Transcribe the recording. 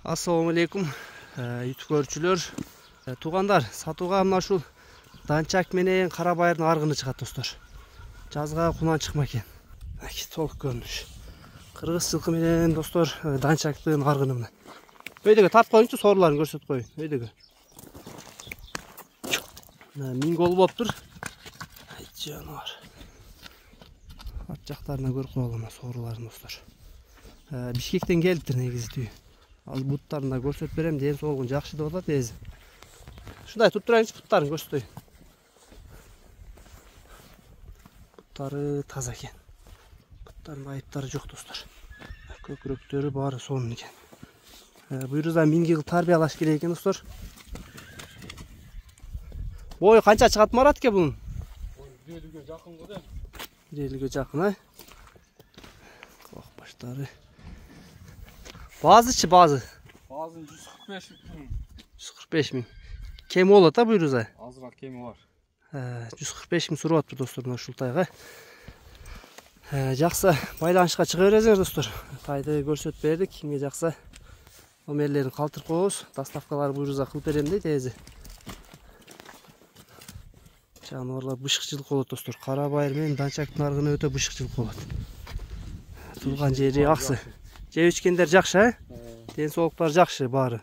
Assalamu alaikum YouTube көрүүчүлөр. Туугандар, сатууга мына ушул данчак менен кара байырдын аргыны чыгат достор. Жазга кунан чыкма экен. Толук көрүнүш. Кыргыз жылкы менен достор данчактын аргыны мына. Өйдөгө тартып коюңчу, соруларын көрсөтүп коюн. Өйдөгө. Миң гол болуптур. Жанар. Ат жактарына көрүп коелу соруларын достор. Бишкектен келиптир негизи түү. Ал буттарына көрсөтүп берем, ден соолугун жакшы деп атат эзи. Ушундай туруп турайынчы, буттарын көрсөтөйүн. Буттары таза экен. Буттардын айыптары жок достор. Көкүрөктөрү баары сонун экен. Буйруза 1000 жыл тарбиялаш керек экен достор. Бою канча чыгат Марат эке бунун? 150ге жакын го да. 150ге жакын, а? Кок баштары. Bazı bazı. Bazı 145 bin. 145 bin. Kemi болот а буйруза? Азыраак кеми бар. 145 bin сурап атпыр достор мына ушул тайга. Жакса байланышка чыга бересиңер достор. Тайды көрсөтүп бердик. Кимге жакса номерлерин калтырып коебуз. Доставкалар буйруза кылып берем дейт эзи. Жаныбарлар бышыкчылык болот достор. Кара байыр менен данчактын аргыны өтө бышыкчылык болот. Туулган жери аксы. Жеп ичкендер жакшы, а? Ден соолуктары жакшы баары.